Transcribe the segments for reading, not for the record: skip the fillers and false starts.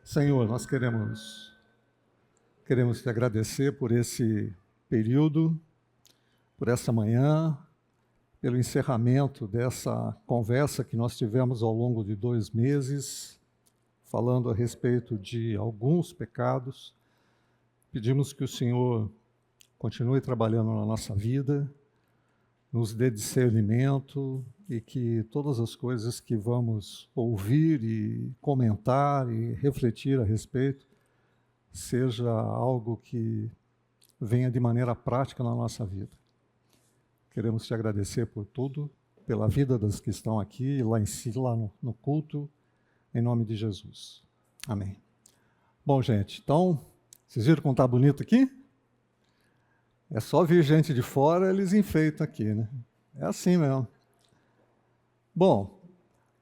Senhor, nós queremos te agradecer por esse período, por essa manhã, pelo encerramento dessa conversa que nós tivemos ao longo de 2 meses, falando a respeito de alguns pecados. Pedimos que o Senhor continue trabalhando na nossa vida, nos dê discernimento e que todas as coisas que vamos ouvir e comentar e refletir a respeito seja algo que venha de maneira prática na nossa vida. Queremos te agradecer por tudo, pela vida das que estão aqui, lá no culto, em nome de Jesus. Amém. Bom, gente, então, vocês viram como está bonito aqui? É só vir gente de fora, eles enfeitam aqui, né? É assim mesmo. Bom,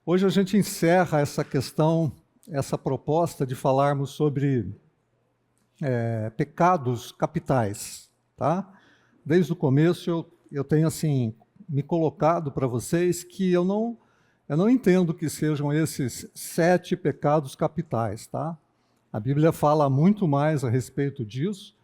hoje a gente encerra essa questão, essa proposta de falarmos sobre pecados capitais, tá? Desde o começo eu tenho assim me colocado para vocês que eu não entendo que sejam esses 7 pecados capitais, tá? A Bíblia fala muito mais a respeito disso.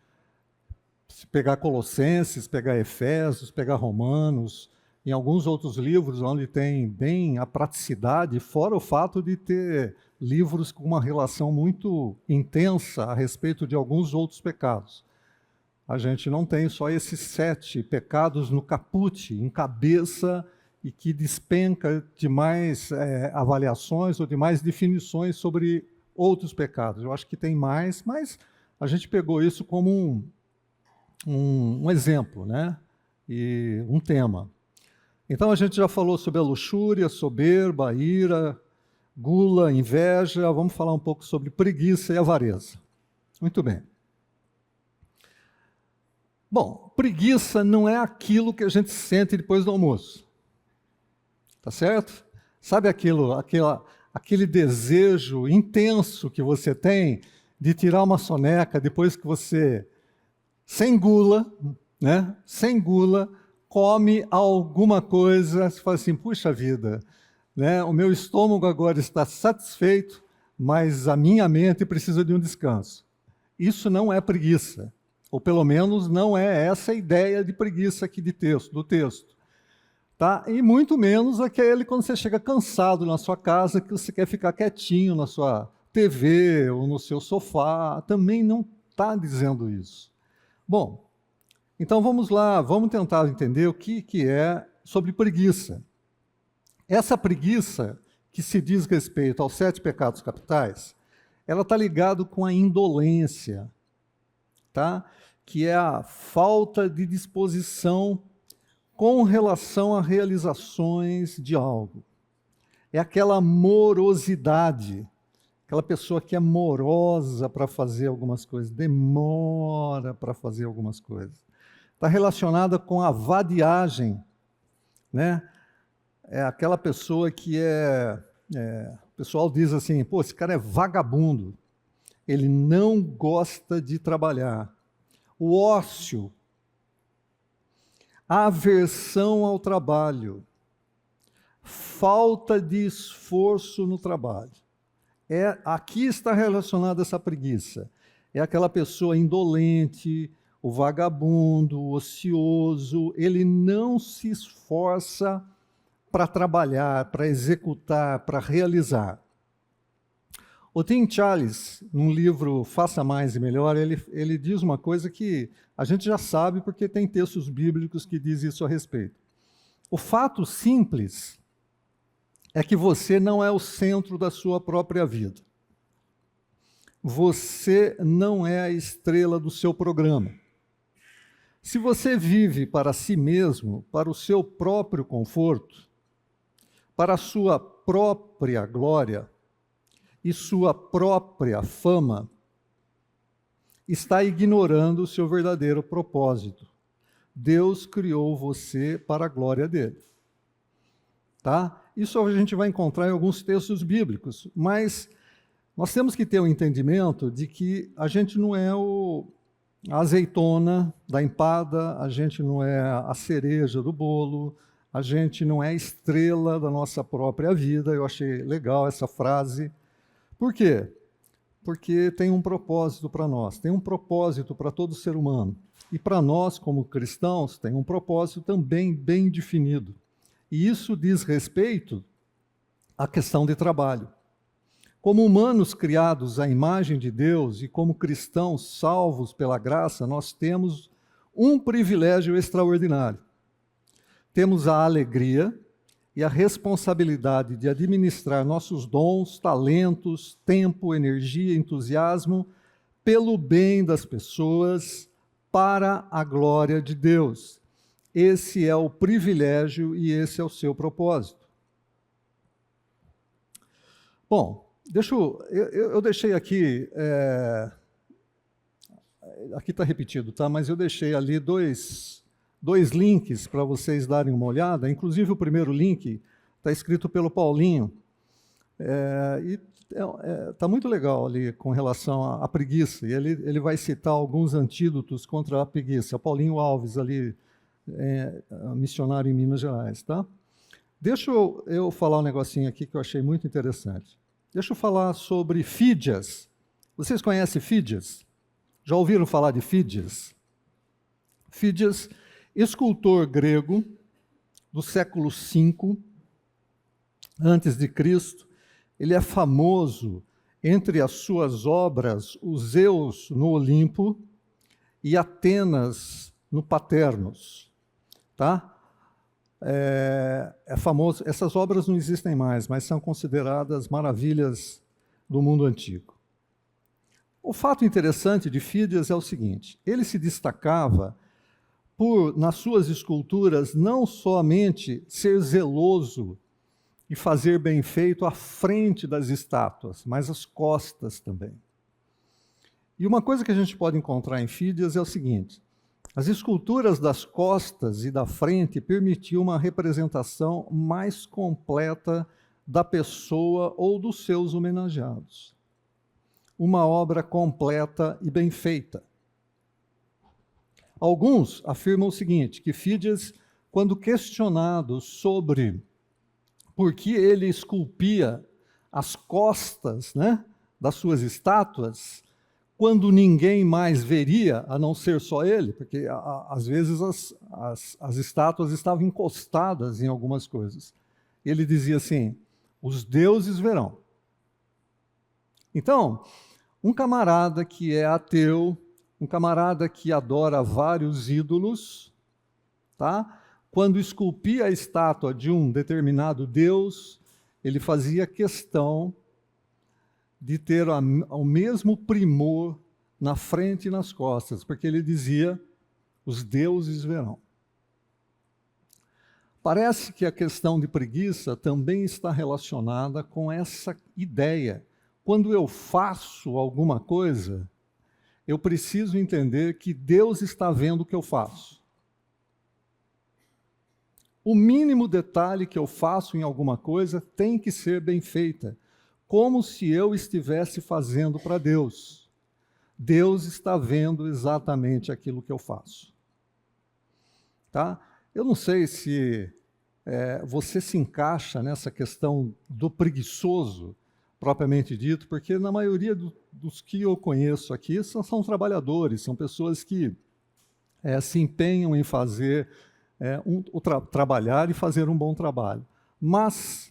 Se pegar Colossenses, pegar Efésios, pegar Romanos, em alguns outros livros onde tem bem a praticidade, fora o fato de ter livros com uma relação muito intensa a respeito de alguns outros pecados. A gente não tem só esses 7 pecados no caput, em cabeça, e que despenca de mais avaliações ou de mais definições sobre outros pecados. Eu acho que tem mais, mas a gente pegou isso como um exemplo, né? E um tema. Então a gente já falou sobre a luxúria, soberba, ira, gula, inveja. Vamos falar um pouco sobre preguiça e avareza. Muito bem. Bom, preguiça não é aquilo que a gente sente depois do almoço. Tá certo? Sabe aquele desejo intenso que você tem de tirar uma soneca depois que você, sem gula, né? Sem gula, come alguma coisa, você fala assim, puxa vida, né? O meu estômago agora está satisfeito, mas a minha mente precisa de um descanso. Isso não é preguiça, ou pelo menos não é essa a ideia de preguiça aqui do texto. Tá? E muito menos aquele quando você chega cansado na sua casa, que você quer ficar quietinho na sua TV ou no seu sofá, também não está dizendo isso. Bom, então vamos lá, vamos tentar entender o que é sobre preguiça. Essa preguiça, que se diz respeito aos 7 pecados capitais, ela está ligada com a indolência, tá? Que é a falta de disposição com relação a realizações de algo. É aquela morosidade, aquela pessoa que é morosa para fazer algumas coisas, demora para fazer algumas coisas. Está relacionada com a vadiagem, né? É aquela pessoa que o pessoal diz assim, pô, esse cara é vagabundo, ele não gosta de trabalhar. O ócio, a aversão ao trabalho, falta de esforço no trabalho. Aqui está relacionada essa preguiça. É aquela pessoa indolente, o vagabundo, o ocioso, ele não se esforça para trabalhar, para executar, para realizar. O Tim Challies, num livro Faça Mais e Melhor, ele diz uma coisa que a gente já sabe porque tem textos bíblicos que dizem isso a respeito. O fato simples é que você não é o centro da sua própria vida. Você não é a estrela do seu programa. Se você vive para si mesmo, para o seu próprio conforto, para a sua própria glória e sua própria fama, está ignorando o seu verdadeiro propósito. Deus criou você para a glória dele. Tá? Isso a gente vai encontrar em alguns textos bíblicos, mas nós temos que ter o entendimento de que a gente não é a azeitona da empada, a gente não é a cereja do bolo, a gente não é a estrela da nossa própria vida. Eu achei legal essa frase. Por quê? porque tem um propósito para nós, tem um propósito para todo ser humano. E para nós, como cristãos, tem um propósito também bem definido. E isso diz respeito à questão de trabalho. Como humanos criados à imagem de Deus e como cristãos salvos pela graça, nós temos um privilégio extraordinário. Temos a alegria e a responsabilidade de administrar nossos dons, talentos, tempo, energia, entusiasmo, pelo bem das pessoas, para a glória de Deus. Esse é o privilégio e esse é o seu propósito. Bom, eu deixei aqui, aqui está repetido, tá? Mas eu deixei ali dois links para vocês darem uma olhada. Inclusive o primeiro link está escrito pelo Paulinho. Está muito legal ali com relação à preguiça. E ele vai citar alguns antídotos contra a preguiça. O Paulinho Alves ali, missionário em Minas Gerais, tá? Deixa eu falar um negocinho aqui que eu achei muito interessante. Deixa eu falar sobre Fídias. Vocês conhecem Fídias? Já ouviram falar de Fídias? Fídias, escultor grego do século V antes de Cristo. Ele é famoso entre as suas obras, os Zeus no Olimpo e Atenas no Paternos, tá? É famoso. Essas obras não existem mais, mas são consideradas maravilhas do mundo antigo. O fato interessante de Fídias é o seguinte: ele se destacava por, nas suas esculturas, não somente ser zeloso e fazer bem feito à frente das estátuas, mas as costas também. E uma coisa que a gente pode encontrar em Fídias é o seguinte: as esculturas das costas e da frente permitiam uma representação mais completa da pessoa ou dos seus homenageados. Uma obra completa e bem feita. Alguns afirmam o seguinte, que Fídias, quando questionado sobre por que ele esculpia as costas, né, das suas estátuas, quando ninguém mais veria, a não ser só ele, porque às vezes as estátuas estavam encostadas em algumas coisas. Ele dizia assim, os deuses verão. Então, um camarada que é ateu, um camarada que adora vários ídolos, tá? Quando esculpia a estátua de um determinado deus, ele fazia questão de ter o mesmo primor na frente e nas costas, porque ele dizia, os deuses verão. Parece que a questão de preguiça também está relacionada com essa ideia. Quando eu faço alguma coisa, eu preciso entender que Deus está vendo o que eu faço. O mínimo detalhe que eu faço em alguma coisa tem que ser bem feita, como se eu estivesse fazendo para Deus. Deus está vendo exatamente aquilo que eu faço. Tá? Eu não sei se você se encaixa nessa questão do preguiçoso, propriamente dito, porque na maioria dos que eu conheço aqui são trabalhadores, são pessoas que se empenham em fazer trabalhar e fazer um bom trabalho. Mas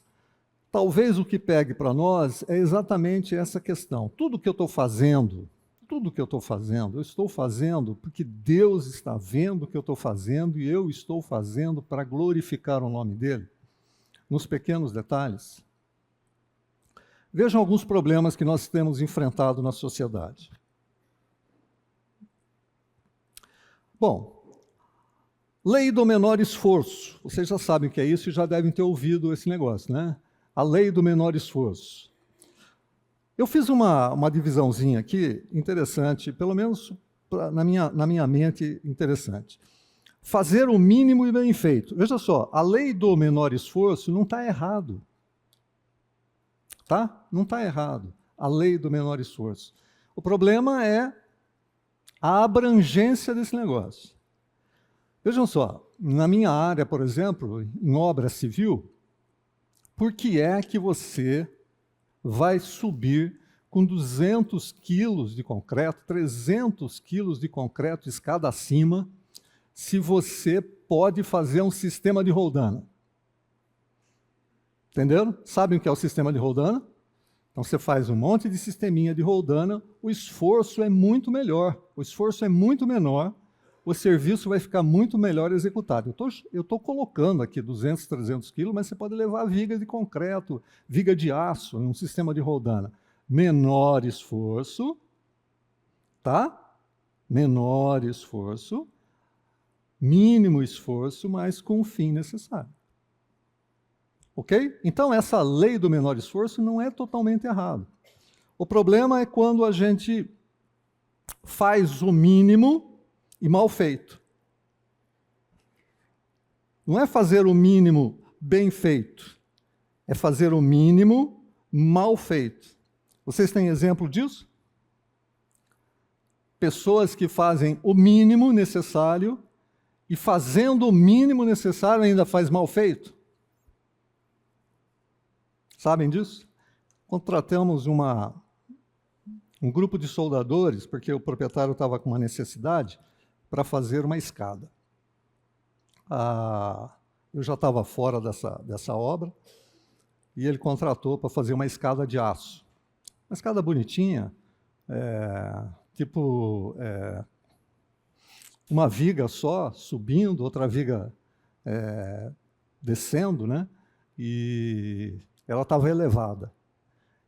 talvez o que pegue para nós é exatamente essa questão. Tudo que eu estou fazendo, eu estou fazendo porque Deus está vendo o que eu estou fazendo e eu estou fazendo para glorificar o nome dEle, nos pequenos detalhes. Vejam alguns problemas que nós temos enfrentado na sociedade. Bom, lei do menor esforço. Vocês já sabem o que é isso e já devem ter ouvido esse negócio, né? A lei do menor esforço. Eu fiz uma divisãozinha aqui interessante, pelo menos na minha mente interessante. Fazer o mínimo e bem feito. Veja só, a lei do menor esforço não está errado. Tá? Não está errado. A lei do menor esforço. O problema é a abrangência desse negócio. Vejam só, na minha área, por exemplo, em obra civil, por que é que você vai subir com 200 quilos de concreto, 300 quilos de concreto escada acima, se você pode fazer um sistema de roldana. Entenderam? Sabem o que é o sistema de roldana? Então você faz um monte de sisteminha de roldana, o esforço é muito melhor, o esforço é muito menor, o serviço vai ficar muito melhor executado. Eu estou colocando aqui 200, 300 quilos, mas você pode levar viga de concreto, viga de aço, em um sistema de roldana. Menor esforço, tá? Menor esforço, mínimo esforço, mas com o fim necessário. Ok? Então, essa lei do menor esforço não é totalmente errada. O problema é quando a gente faz o mínimo e mal feito. Não é fazer o mínimo bem feito, é fazer o mínimo mal feito. Vocês têm exemplo disso? Pessoas que fazem o mínimo necessário e fazendo o mínimo necessário ainda faz mal feito. Sabem disso? Contratamos um grupo de soldadores, porque o proprietário estava com uma necessidade, para fazer uma escada. Eu já estava fora dessa obra, e ele contratou para fazer uma escada de aço. Uma escada bonitinha, uma viga só subindo, outra viga descendo, né? E ela estava elevada.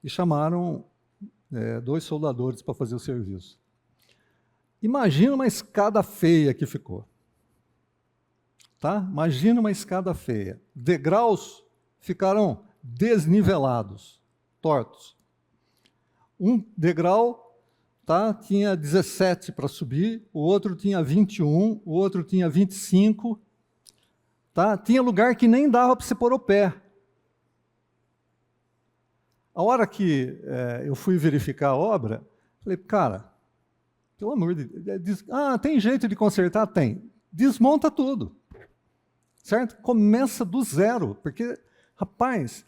E chamaram 2 soldadores para fazer o serviço. Imagina uma escada feia que ficou. Tá? Imagina uma escada feia. Degraus ficaram desnivelados, tortos. Um degrau tinha 17 para subir, o outro tinha 21, o outro tinha 25. Tinha lugar que nem dava para você pôr o pé. A hora que eu fui verificar a obra, falei, cara, pelo amor de Deus, tem jeito de consertar? Tem. Desmonta tudo. Certo? Começa do zero, porque, rapaz,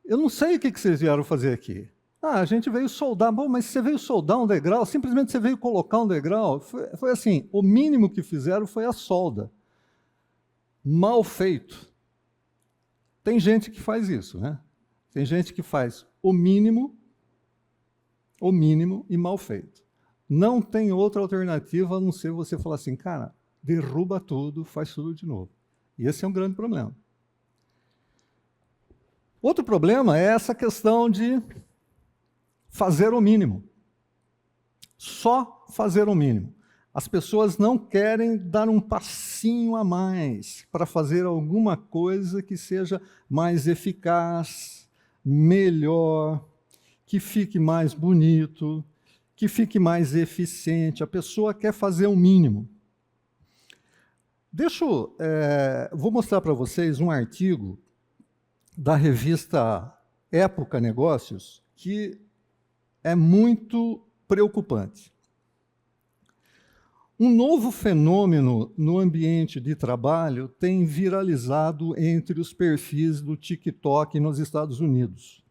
eu não sei o que vocês vieram fazer aqui. A gente veio soldar. Bom, mas você veio soldar um degrau? Simplesmente você veio colocar um degrau? Foi assim, o mínimo que fizeram foi a solda. Mal feito. Tem gente que faz isso, né? Tem gente que faz o mínimo e mal feito. Não tem outra alternativa a não ser você falar assim, cara, derruba tudo, faz tudo de novo. E esse é um grande problema. Outro problema é essa questão de fazer o mínimo. Só fazer o mínimo. As pessoas não querem dar um passinho a mais para fazer alguma coisa que seja mais eficaz, melhor, que fique mais bonito, que fique mais eficiente. A pessoa quer fazer o mínimo. Vou mostrar para vocês um artigo da revista Época Negócios, que é muito preocupante. Um novo fenômeno no ambiente de trabalho tem viralizado entre os perfis do TikTok nos Estados Unidos.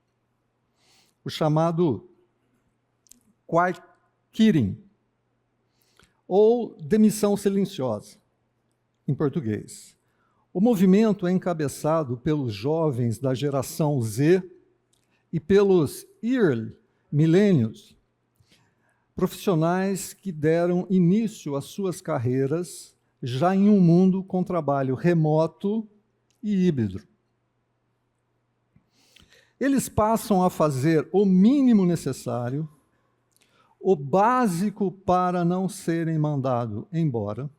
O chamado quiet quitting, ou demissão silenciosa, em português. O movimento é encabeçado pelos jovens da geração Z e pelos early millennials, profissionais que deram início às suas carreiras já em um mundo com trabalho remoto e híbrido. Eles passam a fazer o mínimo necessário, o básico para não serem mandados embora,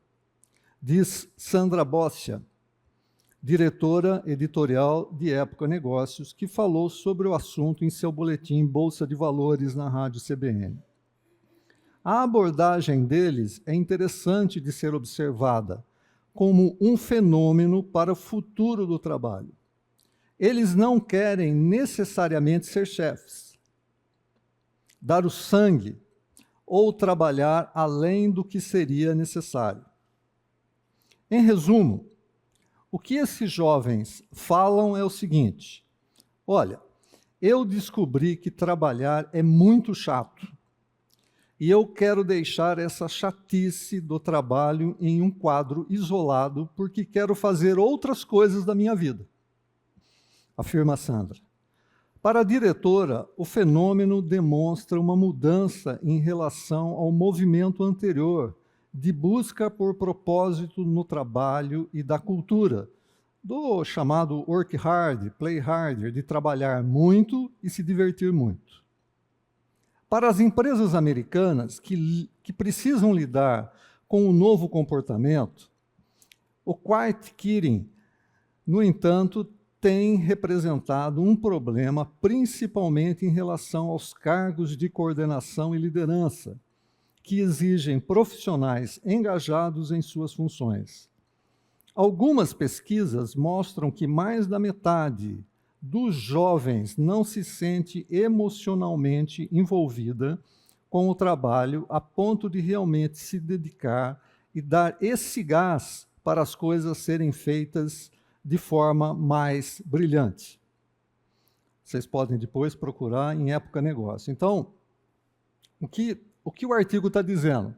diz Sandra Boscia, diretora editorial de Época Negócios, que falou sobre o assunto em seu boletim Bolsa de Valores na Rádio CBN. A abordagem deles é interessante de ser observada como um fenômeno para o futuro do trabalho. Eles não querem necessariamente ser chefes, dar o sangue ou trabalhar além do que seria necessário. Em resumo, o que esses jovens falam é o seguinte: olha, eu descobri que trabalhar é muito chato. E eu quero deixar essa chatice do trabalho em um quadro isolado, porque quero fazer outras coisas da minha vida, afirma Sandra. Para a diretora, o fenômeno demonstra uma mudança em relação ao movimento anterior, de busca por propósito no trabalho e da cultura, do chamado work hard, play harder, de trabalhar muito e se divertir muito. Para as empresas americanas que precisam lidar com o novo comportamento, o quiet quitting, no entanto, tem representado um problema, principalmente em relação aos cargos de coordenação e liderança, que exigem profissionais engajados em suas funções. Algumas pesquisas mostram que mais da metade dos jovens não se sente emocionalmente envolvida com o trabalho a ponto de realmente se dedicar e dar esse gás para as coisas serem feitas de forma mais brilhante. Vocês podem depois procurar em Época Negócio. Então, o que o artigo está dizendo?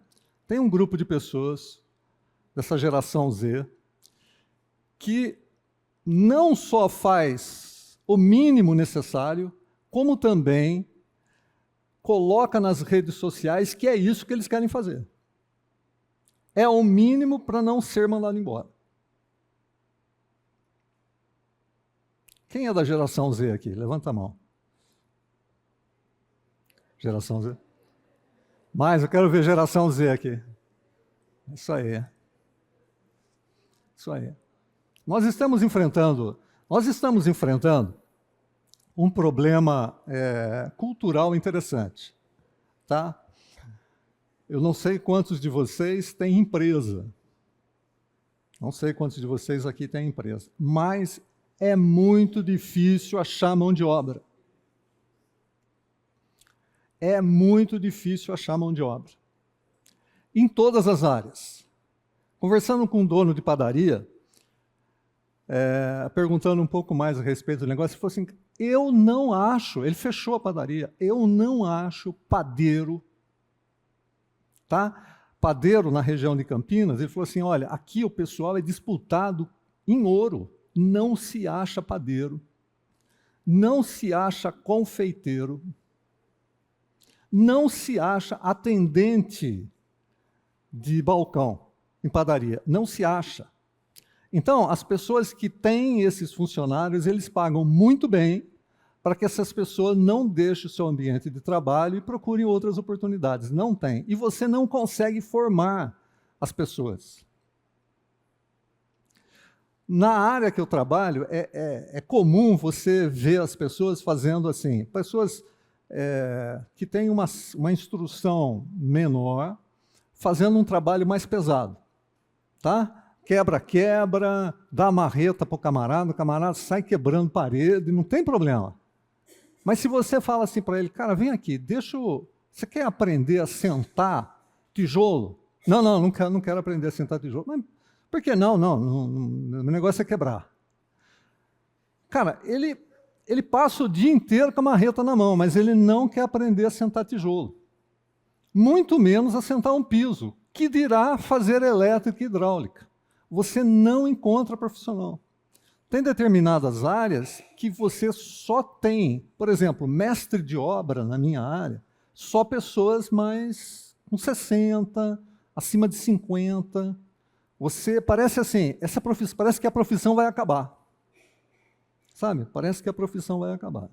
Tem um grupo de pessoas dessa geração Z que não só faz o mínimo necessário, como também coloca nas redes sociais que é isso que eles querem fazer. É o mínimo para não ser mandado embora. Quem é da geração Z aqui? Levanta a mão. Geração Z? Mais, eu quero ver geração Z aqui. Isso aí. Isso aí. Nós estamos enfrentando um problema cultural interessante, tá? Eu não sei quantos de vocês têm empresa. Não sei quantos de vocês aqui têm empresa. Mas é muito difícil achar mão de obra. É muito difícil achar mão de obra. Em todas as áreas. Conversando com um dono de padaria, perguntando um pouco mais a respeito do negócio, ele falou assim, eu não acho, ele fechou a padaria, eu não acho padeiro, tá? Padeiro na região de Campinas, ele falou assim, olha, aqui o pessoal é disputado em ouro, não se acha padeiro, não se acha confeiteiro, não se acha atendente de balcão em padaria, não se acha. Então, as pessoas que têm esses funcionários, eles pagam muito bem para que essas pessoas não deixem o seu ambiente de trabalho e procurem outras oportunidades. Não tem. E você não consegue formar as pessoas. Na área que eu trabalho, é comum você ver as pessoas fazendo assim, pessoas que têm uma instrução menor, fazendo um trabalho mais pesado, tá? Quebra, dá marreta para o camarada sai quebrando parede, não tem problema. Mas se você fala assim para ele, cara, vem aqui, você quer aprender a sentar tijolo? Não quero aprender a sentar tijolo. Mas por que não? O negócio é quebrar. Cara, ele passa o dia inteiro com a marreta na mão, mas ele não quer aprender a sentar tijolo. Muito menos a sentar um piso, que dirá fazer elétrica e hidráulica. Você não encontra profissional. Tem determinadas áreas que você só tem, por exemplo, mestre de obra na minha área, só pessoas mais com 60, acima de 50. Você parece assim, parece que a profissão vai acabar. Sabe? Parece que a profissão vai acabar.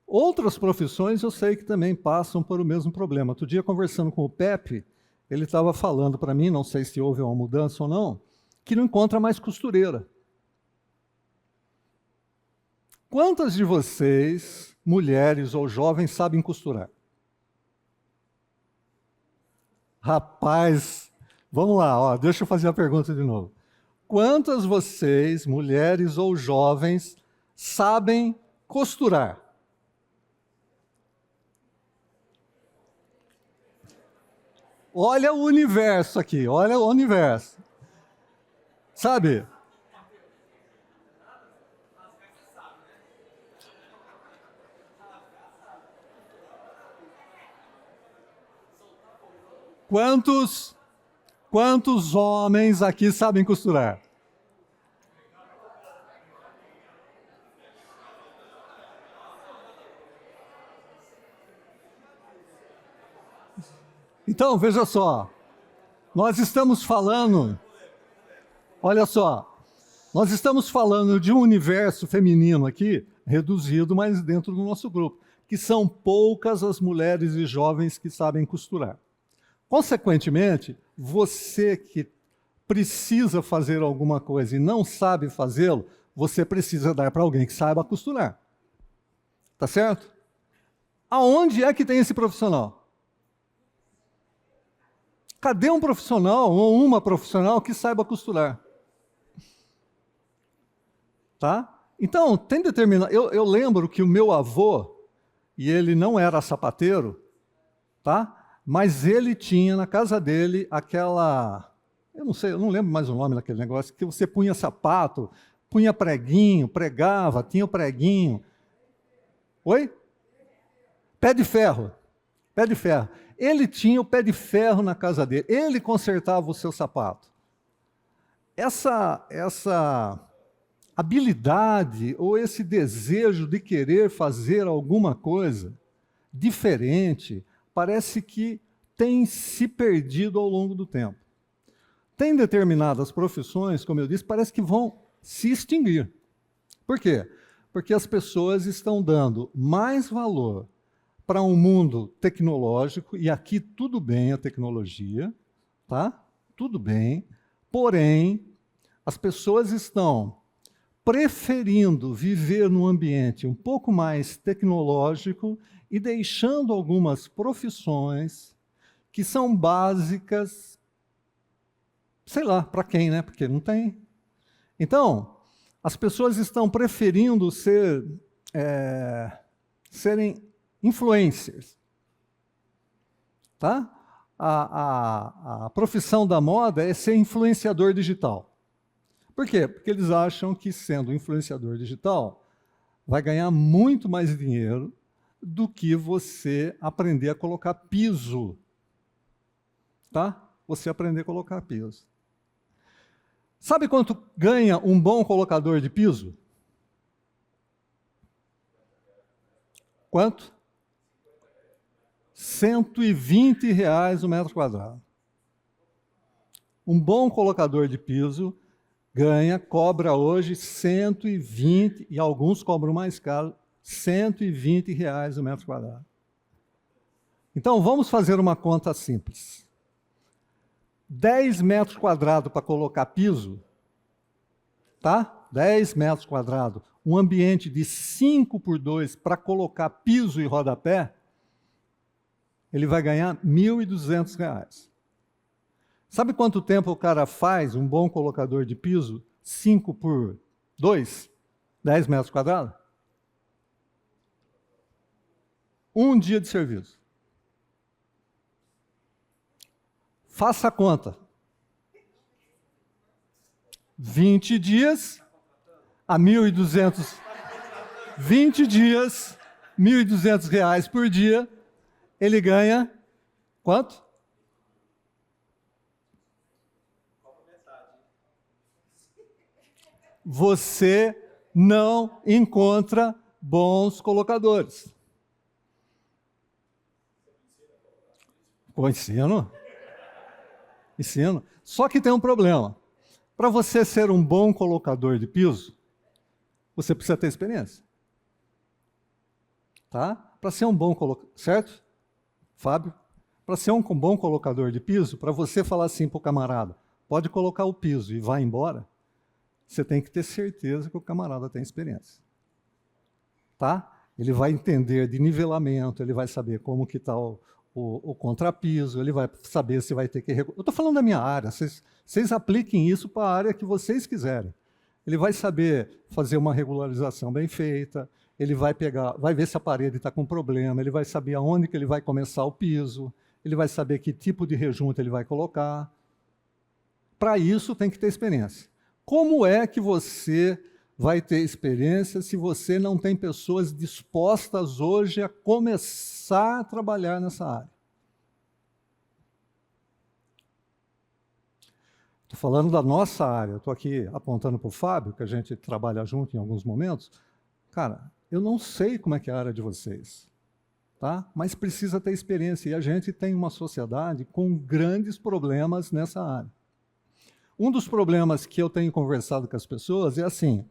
Outras profissões eu sei que também passam por o mesmo problema. Outro dia, conversando com o Pepe, ele estava falando para mim, não sei se houve uma mudança ou não, que não encontra mais costureira. Quantas de vocês, mulheres ou jovens, sabem costurar? Rapaz, vamos lá, ó, deixa eu fazer a pergunta de novo. Quantas de vocês, mulheres ou jovens, sabem costurar? Olha o universo aqui, olha o universo. Sabe? Quantos homens aqui sabem costurar? Então, veja só, nós estamos falando, olha só, nós estamos falando de um universo feminino aqui, reduzido, mas dentro do nosso grupo, que são poucas as mulheres e jovens que sabem costurar. Consequentemente, você que precisa fazer alguma coisa e não sabe fazê-lo, você precisa dar para alguém que saiba costurar. Tá certo? Aonde é que tem esse profissional? Cadê um profissional ou uma profissional que saiba costurar? Tá? Então, tem determinado... Eu lembro que o meu avô, e ele não era sapateiro, tá? Mas ele tinha na casa dele aquela... Eu não sei, eu não lembro mais o nome daquele negócio, que você punha sapato, punha preguinho, pregava, tinha o preguinho. Oi? Pé de ferro. Pé de ferro. Ele tinha o pé de ferro na casa dele. Ele consertava o seu sapato. Essa habilidade ou esse desejo de querer fazer alguma coisa diferente parece que tem se perdido ao longo do tempo. Tem determinadas profissões, como eu disse, parece que vão se extinguir. Por quê? Porque as pessoas estão dando mais valor para um mundo tecnológico, e aqui tudo bem a tecnologia, tá? Tudo bem, porém, as pessoas estão preferindo viver num ambiente um pouco mais tecnológico e deixando algumas profissões que são básicas, sei lá, para quem, né? Porque não tem. Então, as pessoas estão preferindo serem influencers. Tá? A profissão da moda é ser influenciador digital. Por quê? Porque eles acham que, sendo influenciador digital, vai ganhar muito mais dinheiro do que você aprender a colocar piso. Tá? Você aprender a colocar piso. Sabe quanto ganha um bom colocador de piso? Quanto? R$120 o metro quadrado. Um bom colocador de piso cobra hoje 120, e alguns cobram mais caro, R$120 o metro quadrado. Então, vamos fazer uma conta simples. 10 metros quadrados para colocar piso, tá? 10 metros quadrados, um ambiente de 5 por 2 para colocar piso e rodapé, ele vai ganhar R$1.200. Sabe quanto tempo o cara faz um bom colocador de piso? 5 por 2, 10 metros quadrados? Um dia de serviço. Faça a conta. 20 dias a 1.200. 20 dias, R$1.200 por dia, ele ganha quanto? Você não encontra bons colocadores. Ensino. Só que tem um problema. Para você ser um bom colocador de piso, você precisa ter experiência. Tá? Para ser um bom colocador, certo? Fábio? Para ser um bom colocador de piso, para você falar assim para o camarada, pode colocar o piso e vai embora, você tem que ter certeza que o camarada tem experiência. Tá? Ele vai entender de nivelamento, ele vai saber como que está o contrapiso, ele vai saber se vai ter que... Eu estou falando da minha área, vocês apliquem isso para a área que vocês quiserem. Ele vai saber fazer uma regularização bem feita, ele vai ver se a parede está com problema, ele vai saber aonde que ele vai começar o piso, ele vai saber que tipo de rejunte ele vai colocar. Para isso tem que ter experiência. Como é que você vai ter experiência se você não tem pessoas dispostas hoje a começar a trabalhar nessa área? Estou falando da nossa área, estou aqui apontando para o Fábio, que a gente trabalha junto em alguns momentos. Cara, eu não sei como é que é a área de vocês, tá? Mas precisa ter experiência, e a gente tem uma sociedade com grandes problemas nessa área. Um dos problemas que eu tenho conversado com as pessoas é assim,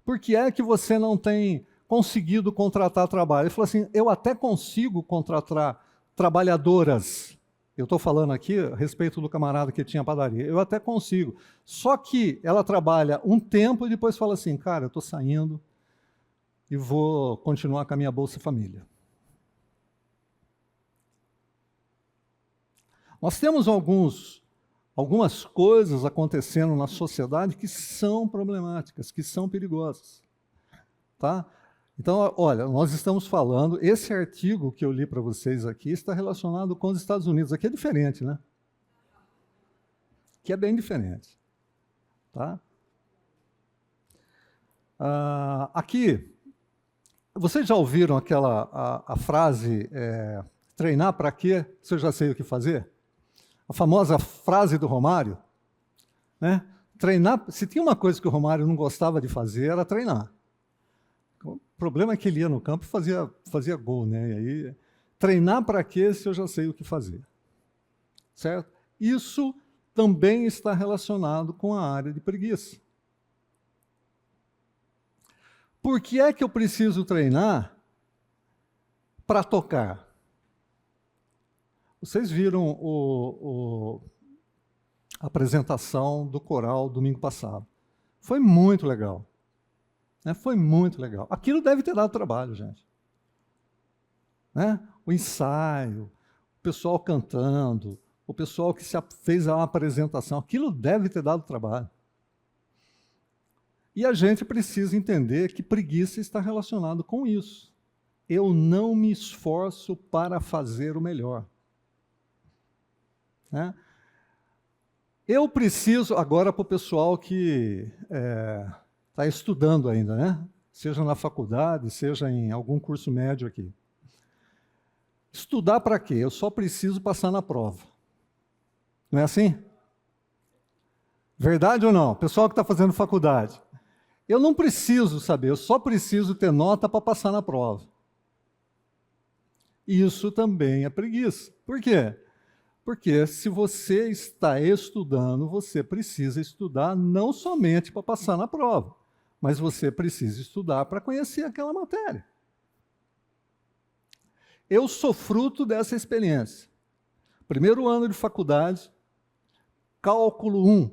por que é que você não tem conseguido contratar trabalho? Ele falou assim, eu até consigo contratar trabalhadoras. Eu estou falando aqui a respeito do camarada que tinha padaria. Eu até consigo. Só que ela trabalha um tempo e depois fala assim, cara, eu estou saindo e vou continuar com a minha Bolsa Família. Nós temos algumas coisas acontecendo na sociedade que são problemáticas, que são perigosas. Tá? Então, olha, nós estamos falando, esse artigo que eu li para vocês aqui está relacionado com os Estados Unidos. Aqui é diferente, né? Aqui é bem diferente. Tá? Aqui, vocês já ouviram a frase, treinar para quê? Se eu já sei o que fazer? A famosa frase do Romário, né? Treinar, se tinha uma coisa que o Romário não gostava de fazer, era treinar. O problema é que ele ia no campo e fazia gol, né? E aí, treinar para quê se eu já sei o que fazer? Certo? Isso também está relacionado com a área de preguiça. Por que é que eu preciso treinar para tocar? Vocês viram a apresentação do coral domingo passado. Foi muito legal. Né? Foi muito legal. Aquilo deve ter dado trabalho, gente. Né? O ensaio, o pessoal cantando, o pessoal que fez a apresentação, aquilo deve ter dado trabalho. E a gente precisa entender que preguiça está relacionado com isso. Eu não me esforço para fazer o melhor. Né? Eu preciso, agora para o pessoal que está estudando ainda, né? Seja na faculdade, seja em algum curso médio aqui. Estudar para quê? Eu só preciso passar na prova. Não é assim? Verdade ou não? Pessoal que está fazendo faculdade. Eu não preciso saber, eu só preciso ter nota para passar na prova. Isso também é preguiça. Por quê? Porque se você está estudando, você precisa estudar não somente para passar na prova, mas você precisa estudar para conhecer aquela matéria. Eu sou fruto dessa experiência. Primeiro ano de faculdade, cálculo 1.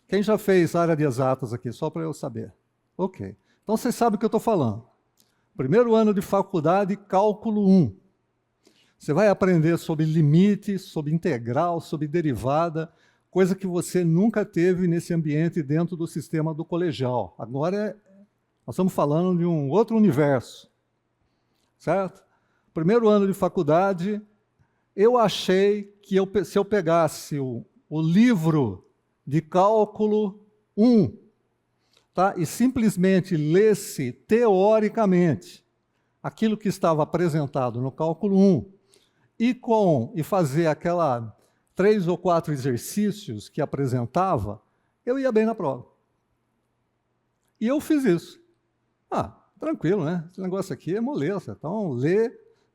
Quem já fez área de exatas aqui, só para eu saber? Ok. Então vocês sabem o que eu estou falando. Primeiro ano de faculdade, cálculo 1. Você vai aprender sobre limite, sobre integral, sobre derivada, coisa que você nunca teve nesse ambiente dentro do sistema do colegial. Agora, nós estamos falando de um outro universo. Certo? Primeiro ano de faculdade, eu achei que se eu pegasse o livro de cálculo 1, tá? E simplesmente lesse teoricamente aquilo que estava apresentado no cálculo 1 e fazer aquela 3 ou 4 exercícios que apresentava, eu ia bem na prova. E eu fiz isso. Tranquilo, né? Esse negócio aqui é moleza. Então, lê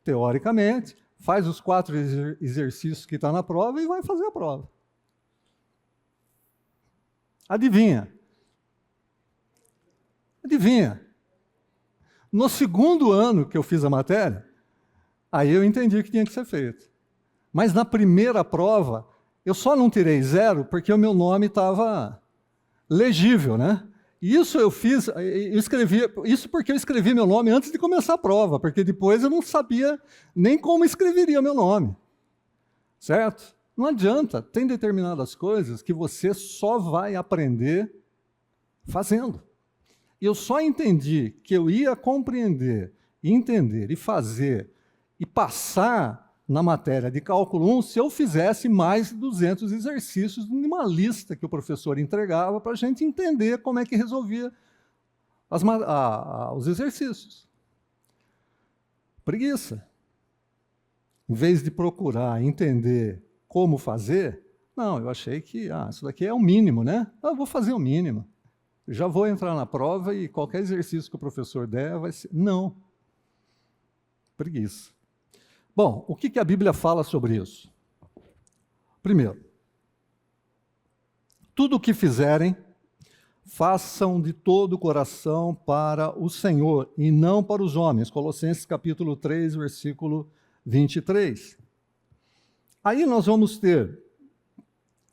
teoricamente, faz os 4 exercícios que está na prova e vai fazer a prova. Adivinha? Adivinha? No segundo ano que eu fiz a matéria, aí eu entendi o que tinha que ser feito. Mas na primeira prova, eu só não tirei 0 porque o meu nome estava legível, né? E isso eu fiz, eu escrevi, isso porque eu escrevi meu nome antes de começar a prova, porque depois eu não sabia nem como escreveria meu nome. Certo? Não adianta, tem determinadas coisas que você só vai aprender fazendo. Eu só entendi que eu ia compreender, entender e fazer e passar na matéria de cálculo 1 se eu fizesse mais de 200 exercícios numa lista que o professor entregava para a gente entender como é que resolvia os exercícios. Preguiça. Em vez de procurar entender como fazer, Não, eu achei que, isso daqui é o mínimo, né? Eu vou fazer o mínimo. Já vou entrar na prova e qualquer exercício que o professor der vai ser... Não. Preguiça. Bom, o que a Bíblia fala sobre isso? Primeiro, tudo o que fizerem, façam de todo o coração para o Senhor e não para os homens. Colossenses capítulo 3, versículo 23. Aí nós vamos ter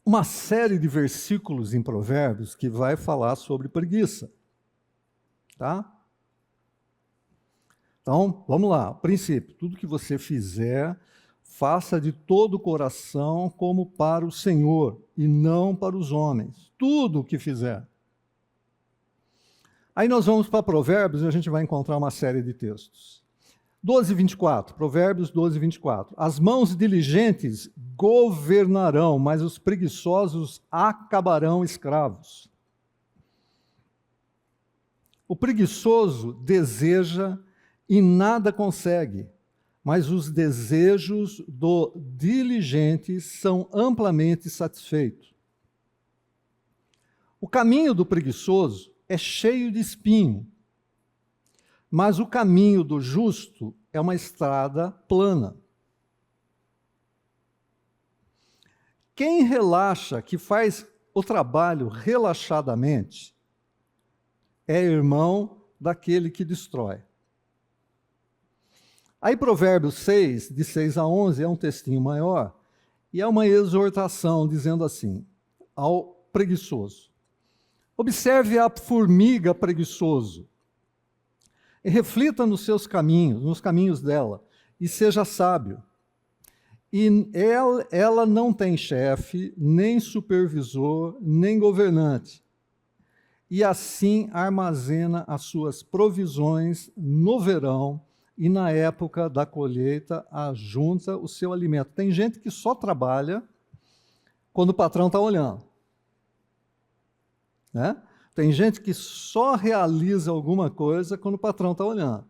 uma série de versículos em Provérbios que vai falar sobre preguiça. Tá? Então, vamos lá. Princípio, tudo que você fizer, faça de todo o coração como para o Senhor e não para os homens. Tudo o que fizer. Aí nós vamos para Provérbios e a gente vai encontrar uma série de textos. 12:24, Provérbios 12:24. As mãos diligentes governarão, mas os preguiçosos acabarão escravos. O preguiçoso deseja e nada consegue, mas os desejos do diligente são amplamente satisfeitos. O caminho do preguiçoso é cheio de espinho, mas o caminho do justo é uma estrada plana. Quem relaxa, que faz o trabalho relaxadamente, é irmão daquele que destrói. Aí Provérbios 6, de 6 a 11, é um textinho maior, e é uma exortação dizendo assim, ao preguiçoso: observe a formiga preguiçoso, e reflita nos seus caminhos, nos caminhos dela, e seja sábio. E ela não tem chefe, nem supervisor, nem governante. E assim armazena as suas provisões no verão e na época da colheita ajunta o seu alimento. Tem gente que só trabalha quando o patrão está olhando. Né? Tem gente que só realiza alguma coisa quando o patrão está olhando.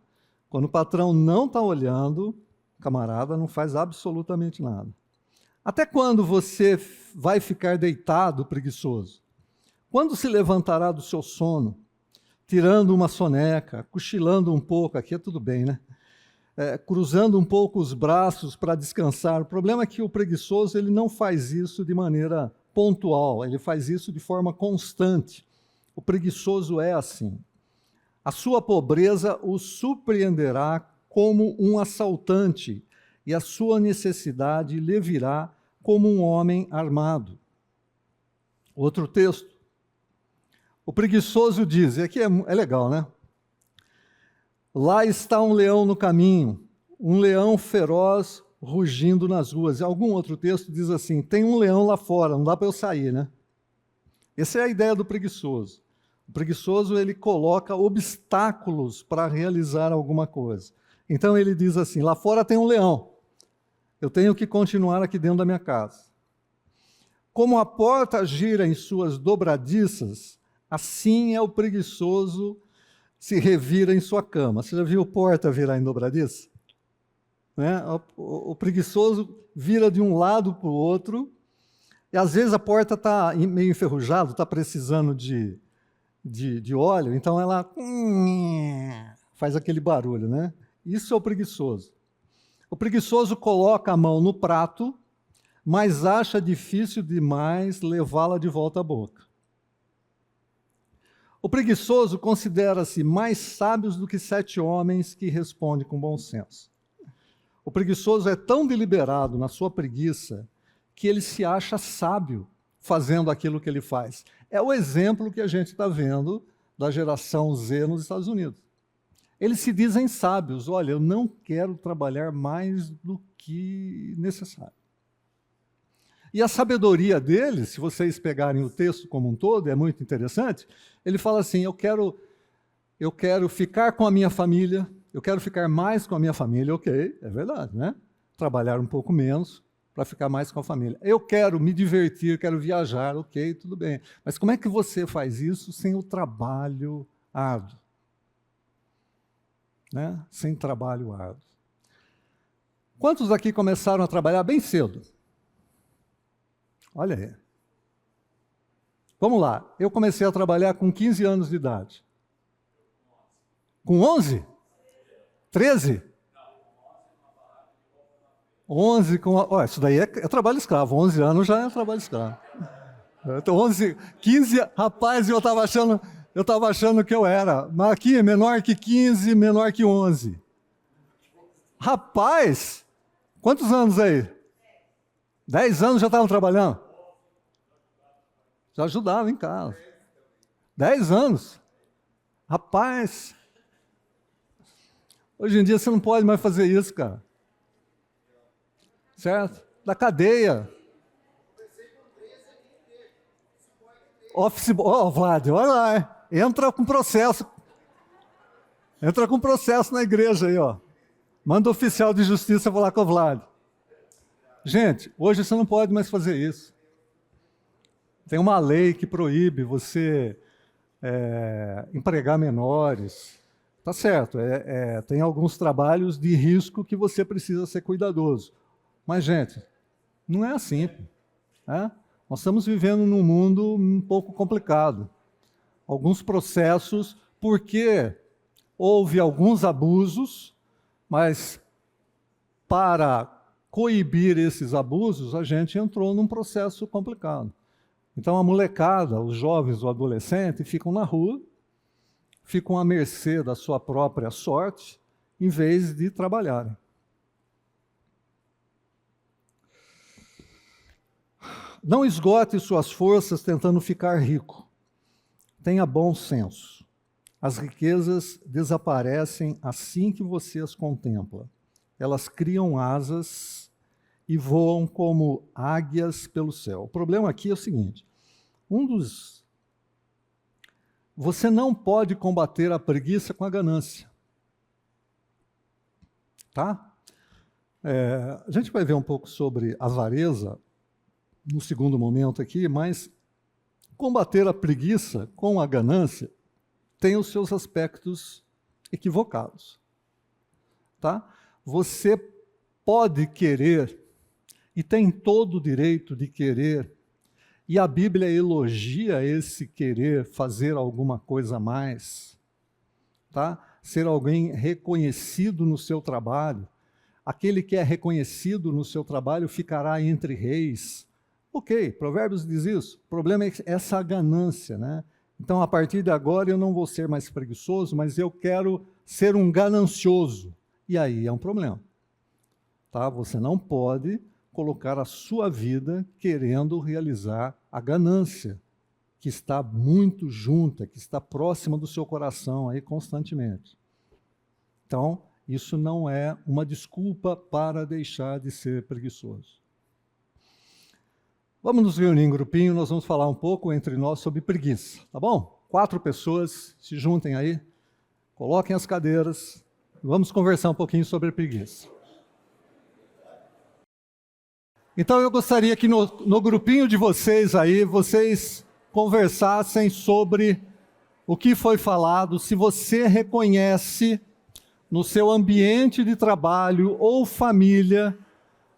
Quando o patrão não está olhando, camarada não faz absolutamente nada. Até quando você vai ficar deitado, preguiçoso? Quando se levantará do seu sono, tirando uma soneca, cochilando um pouco, aqui é tudo bem, né? Cruzando um pouco os braços para descansar. O problema é que o preguiçoso ele não faz isso de maneira pontual, ele faz isso de forma constante. O preguiçoso é assim. A sua pobreza o surpreenderá como um assaltante, e a sua necessidade lhe virá como um homem armado. Outro texto. O preguiçoso diz, e aqui é legal, né? Lá está um leão no caminho, um leão feroz rugindo nas ruas. E algum outro texto diz assim, tem um leão lá fora, não dá para eu sair, né? Essa é a ideia do preguiçoso. O preguiçoso, ele coloca obstáculos para realizar alguma coisa. Então ele diz assim, lá fora tem um leão, eu tenho que continuar aqui dentro da minha casa. Como a porta gira em suas dobradiças, assim é o preguiçoso se revira em sua cama. Você já viu porta virar em dobradiça? Né? O preguiçoso vira de um lado para o outro, e às vezes a porta está meio enferrujada, está precisando de óleo, então ela faz aquele barulho, né? Isso é o preguiçoso. O preguiçoso coloca a mão no prato, mas acha difícil demais levá-la de volta à boca. O preguiçoso considera-se mais sábio do que 7 homens que respondem com bom senso. O preguiçoso é tão deliberado na sua preguiça que ele se acha sábio fazendo aquilo que ele faz. É o exemplo que a gente está vendo da geração Z nos Estados Unidos. Eles se dizem sábios. Olha, eu não quero trabalhar mais do que necessário. E a sabedoria dele, se vocês pegarem o texto como um todo, é muito interessante, ele fala assim, eu quero ficar com a minha família, eu quero ficar mais com a minha família, ok, é verdade, né? Trabalhar um pouco menos para ficar mais com a família. Eu quero me divertir, quero viajar, ok, tudo bem. Mas como é que você faz isso sem o trabalho árduo? Né? Sem trabalho árduo. Quantos aqui começaram a trabalhar bem cedo? Olha aí. Vamos lá. Eu comecei a trabalhar com 15 anos de idade. Com 11? 13? 11 com... Olha, isso daí é trabalho escravo. 11 anos já é trabalho escravo. Então, 11, 15... Rapaz, eu estava achando que eu era. Mas aqui, menor que 15, menor que 11. Rapaz, quantos anos aí? 10 anos já estavam trabalhando? Já ajudava em casa. 10 anos? Rapaz, hoje em dia você não pode mais fazer isso, cara. Certo? Da cadeia. Office, Vlad, olha lá, entra com processo. Entra com processo na igreja aí, ó. Manda o oficial de justiça falar com o Vlad. Gente, hoje você não pode mais fazer isso. Tem uma lei que proíbe você empregar menores. Tá certo, tem alguns trabalhos de risco que você precisa ser cuidadoso. Mas, gente, não é assim. Né? Nós estamos vivendo num mundo um pouco complicado. Alguns processos, porque houve alguns abusos, mas para coibir esses abusos, a gente entrou num processo complicado. Então a molecada, os jovens, o adolescente, ficam na rua, ficam à mercê da sua própria sorte, em vez de trabalharem. Não esgote suas forças tentando ficar rico. Tenha bom senso. As riquezas desaparecem assim que você as contempla. Elas criam asas e voam como águias pelo céu. O problema aqui é o seguinte: você não pode combater a preguiça com a ganância. Tá? A gente vai ver um pouco sobre avareza no segundo momento aqui, mas combater a preguiça com a ganância tem os seus aspectos equivocados. Tá? Você pode querer, e tem todo o direito de querer, e a Bíblia elogia esse querer fazer alguma coisa a mais, tá? Ser alguém reconhecido no seu trabalho. Aquele que é reconhecido no seu trabalho ficará entre reis. Ok, Provérbios diz isso. O problema é essa ganância, né? Então, a partir de agora, eu não vou ser mais preguiçoso, mas eu quero ser um ganancioso. E aí é um problema. Tá? Você não pode colocar a sua vida querendo realizar a ganância, que está muito junta, que está próxima do seu coração aí constantemente. Então, isso não é uma desculpa para deixar de ser preguiçoso. Vamos nos reunir em grupinho, nós vamos falar um pouco entre nós sobre preguiça, tá bom? 4 pessoas, se juntem aí, coloquem as cadeiras, vamos conversar um pouquinho sobre preguiça. Então eu gostaria que no grupinho de vocês aí, vocês conversassem sobre o que foi falado, se você reconhece no seu ambiente de trabalho ou família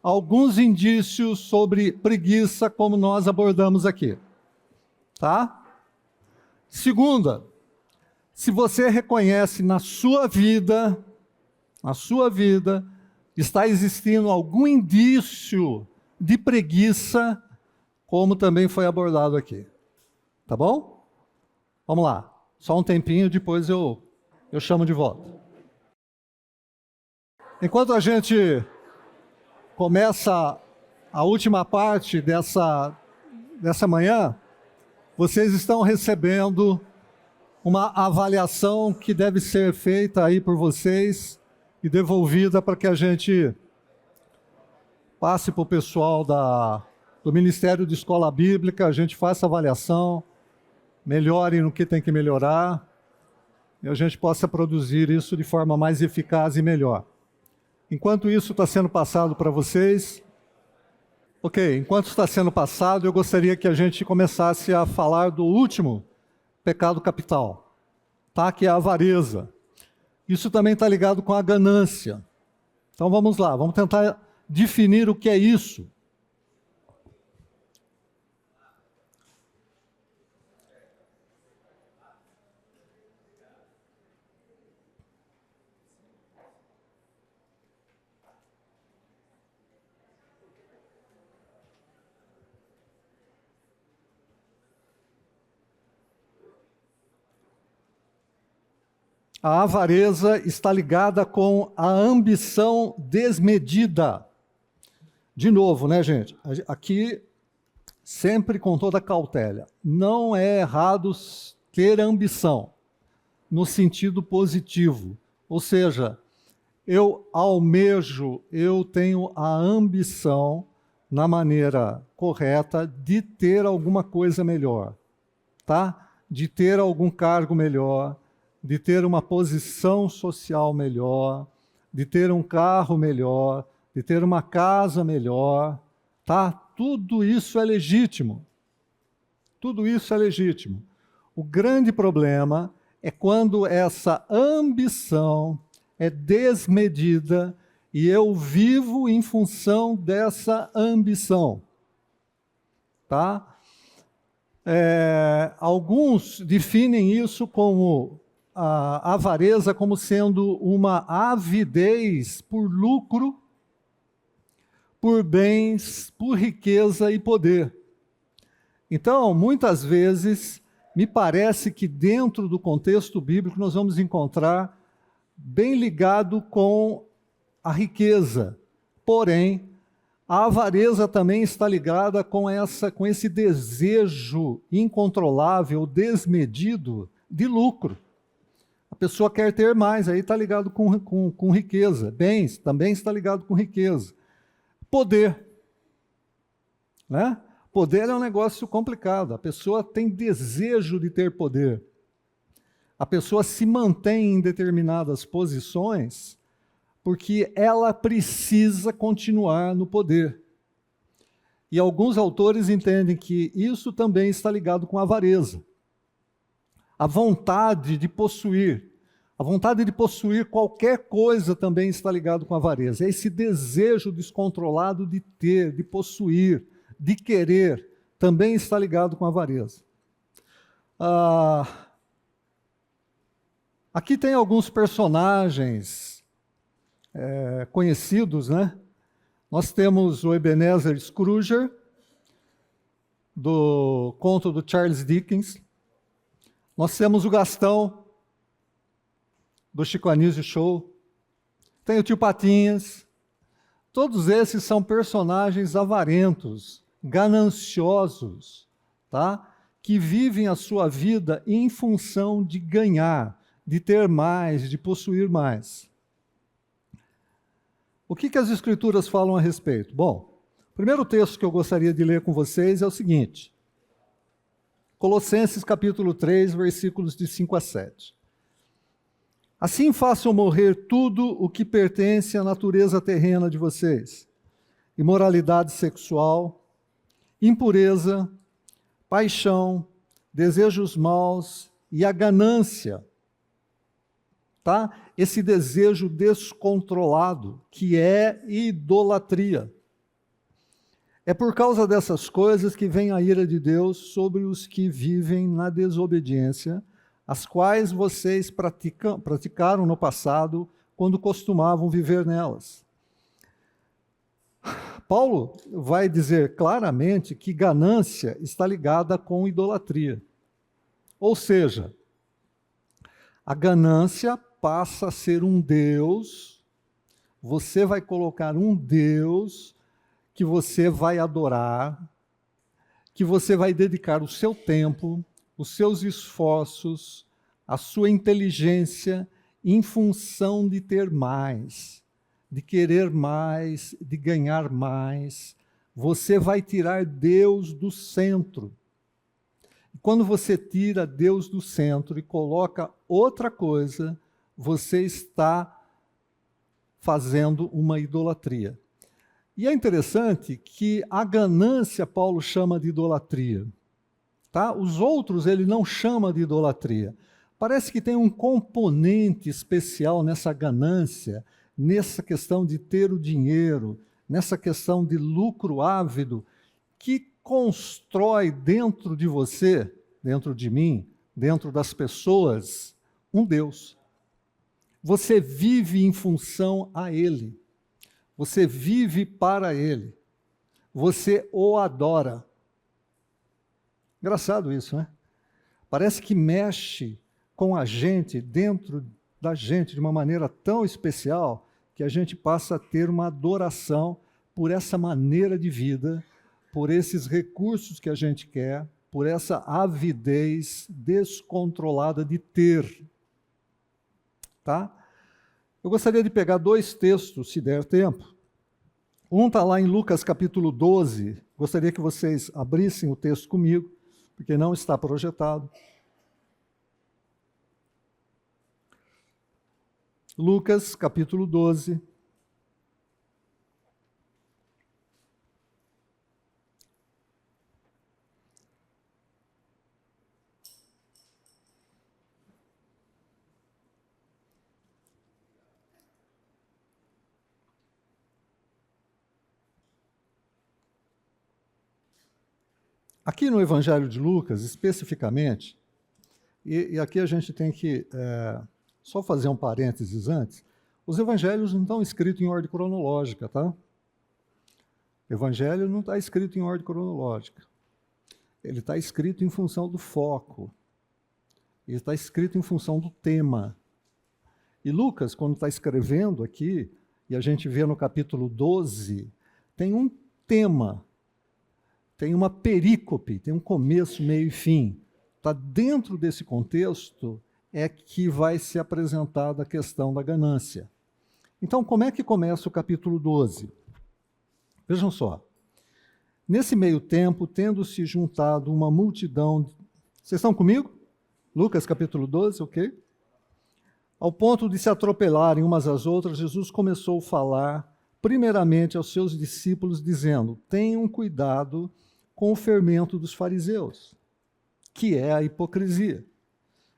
alguns indícios sobre preguiça, como nós abordamos aqui. Tá? Segunda, se você reconhece na sua vida, está existindo algum indício de preguiça, como também foi abordado aqui. Tá bom? Vamos lá. Só um tempinho, depois eu chamo de volta. Enquanto a gente começa a última parte dessa manhã, vocês estão recebendo uma avaliação que deve ser feita aí por vocês e devolvida para que a gente passe para o pessoal do Ministério de Escola Bíblica, a gente faça a avaliação, melhore no que tem que melhorar, e a gente possa produzir isso de forma mais eficaz e melhor. Enquanto isso está sendo passado para vocês, enquanto está sendo passado, eu gostaria que a gente começasse a falar do último pecado capital, tá? Que é a avareza. Isso também está ligado com a ganância. Então vamos lá, vamos tentar definir o que é isso. A avareza está ligada com a ambição desmedida. De novo, né, gente? Aqui, sempre com toda cautela. Não é errado ter ambição, no sentido positivo. Ou seja, eu almejo, eu tenho a ambição, na maneira correta, de ter alguma coisa melhor, tá? De ter algum cargo melhor, de ter uma posição social melhor, de ter um carro melhor, de ter uma casa melhor, tá? Tudo isso é legítimo. Tudo isso é legítimo. O grande problema é quando essa ambição é desmedida e eu vivo em função dessa ambição, tá? Alguns definem isso como a avareza como sendo uma avidez por lucro, por bens, por riqueza e poder. Então, muitas vezes, me parece que dentro do contexto bíblico nós vamos encontrar bem ligado com a riqueza. Porém, a avareza também está ligada com esse desejo incontrolável, desmedido de lucro. A pessoa quer ter mais, aí está ligado com riqueza. Bens também está ligado com riqueza. Poder, né? Poder é um negócio complicado. A pessoa tem desejo de ter poder. A pessoa se mantém em determinadas posições porque ela precisa continuar no poder. E alguns autores entendem que isso também está ligado com a avareza. A vontade de possuir. A vontade de possuir qualquer coisa também está ligado com a avareza. É esse desejo descontrolado de ter, de possuir, de querer, também está ligado com a avareza. Aqui tem alguns personagens conhecidos, né? Nós temos o Ebenezer Scrooge, do conto do Charles Dickens. Nós temos o Gastão, do Chico Anísio Show. Tem o Tio Patinhas. Todos esses são personagens avarentos, gananciosos, tá? Que vivem a sua vida em função de ganhar, de ter mais, de possuir mais. O que as Escrituras falam a respeito? Bom, o primeiro texto que eu gostaria de ler com vocês é o seguinte. Colossenses capítulo 3, versículos de 5 a 7. Assim façam morrer tudo o que pertence à natureza terrena de vocês: imoralidade sexual, impureza, paixão, desejos maus e a ganância, tá? Esse desejo descontrolado, que é idolatria. É por causa dessas coisas que vem a ira de Deus sobre os que vivem na desobediência, as quais vocês praticaram no passado, quando costumavam viver nelas. Paulo vai dizer claramente que ganância está ligada com idolatria. Ou seja, a ganância passa a ser um Deus, você vai colocar um Deus que você vai adorar, que você vai dedicar o seu tempo, os seus esforços, a sua inteligência em função de ter mais, de querer mais, de ganhar mais. Você vai tirar Deus do centro. E quando você tira Deus do centro e coloca outra coisa, você está fazendo uma idolatria. E é interessante que a ganância Paulo chama de idolatria. Tá? Os outros ele não chama de idolatria. Parece que tem um componente especial nessa ganância, nessa questão de ter o dinheiro, nessa questão de lucro ávido, que constrói dentro de você, dentro de mim, dentro das pessoas, um Deus. Você vive em função a Ele. Você vive para Ele. Você o adora. Engraçado isso, né? Parece que mexe com a gente dentro da gente de uma maneira tão especial que a gente passa a ter uma adoração por essa maneira de vida, por esses recursos que a gente quer, por essa avidez descontrolada de ter. Tá? Eu gostaria de pegar 2 textos, se der tempo. Um está lá em Lucas capítulo 12. Gostaria que vocês abrissem o texto comigo, porque não está projetado. Lucas capítulo 12. Aqui no Evangelho de Lucas, especificamente, e aqui a gente tem que só fazer um parênteses antes, os evangelhos não estão escritos em ordem cronológica, tá? O evangelho não está escrito em ordem cronológica. Ele está escrito em função do foco. Ele está escrito em função do tema. E Lucas, quando está escrevendo aqui, e a gente vê no capítulo 12, tem um tema, tem uma perícope, tem um começo, meio e fim. Está dentro desse contexto é que vai ser apresentada a questão da ganância. Então, como é que começa o capítulo 12? Vejam só. Nesse meio tempo, tendo se juntado uma multidão... Vocês estão comigo? Lucas capítulo 12, ok? Ao ponto de se atropelarem umas às outras, Jesus começou a falar primeiramente aos seus discípulos, dizendo: tenham cuidado com o fermento dos fariseus, que é a hipocrisia.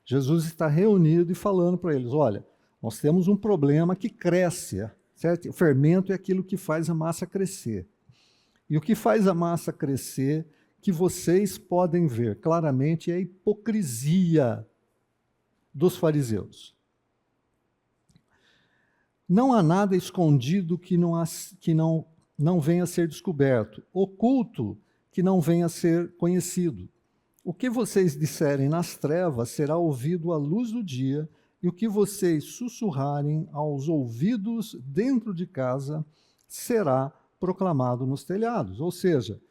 Jesus está reunido e falando para eles: olha, nós temos um problema que cresce, certo? O fermento é aquilo que faz a massa crescer. E o que faz a massa crescer, que vocês podem ver claramente, é a hipocrisia dos fariseus. Não há nada escondido que não venha a ser descoberto, oculto que não venha a ser conhecido. O que vocês disserem nas trevas será ouvido à luz do dia, e o que vocês sussurrarem aos ouvidos dentro de casa será proclamado nos telhados. Ou seja,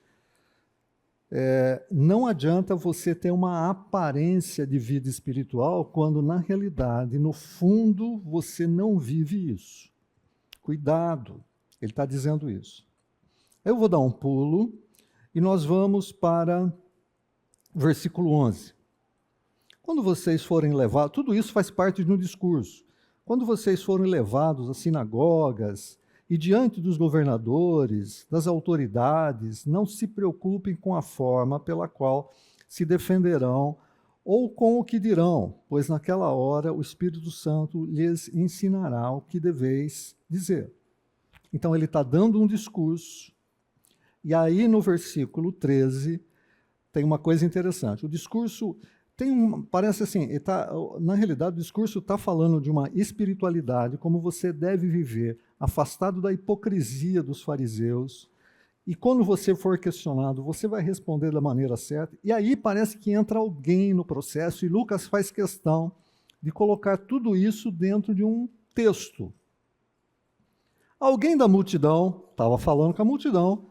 não adianta você ter uma aparência de vida espiritual quando, na realidade, no fundo, você não vive isso. Cuidado, ele está dizendo isso. Eu vou dar um pulo e nós vamos para versículo 11. Quando vocês forem levados, tudo isso faz parte de um discurso. Quando vocês forem levados às sinagogas e diante dos governadores, das autoridades, não se preocupem com a forma pela qual se defenderão ou com o que dirão, pois naquela hora o Espírito Santo lhes ensinará o que deveis dizer. Então ele está dando um discurso, e aí no versículo 13 tem uma coisa interessante. O discurso parece assim, na realidade o discurso está falando de uma espiritualidade, como você deve viver, afastado da hipocrisia dos fariseus, e quando você for questionado, você vai responder da maneira certa, e aí parece que entra alguém no processo, e Lucas faz questão de colocar tudo isso dentro de um texto. Alguém da multidão, estava falando com a multidão,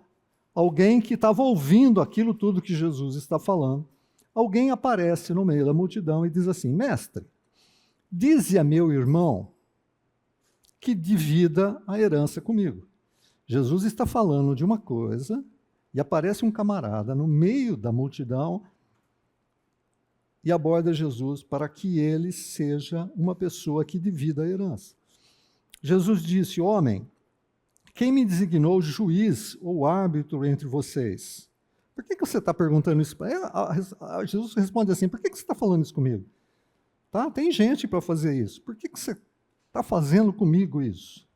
alguém que estava ouvindo aquilo tudo que Jesus está falando, alguém aparece no meio da multidão e diz assim: mestre, dize a meu irmão que divida a herança comigo. Jesus está falando de uma coisa e aparece um camarada no meio da multidão e aborda Jesus para que ele seja uma pessoa que divida a herança. Jesus disse: homem, quem me designou juiz ou árbitro entre vocês? Por que você está perguntando isso? Jesus responde assim: por que você está falando isso comigo? Tá? Tem gente para fazer isso. Por que você está fazendo comigo isso?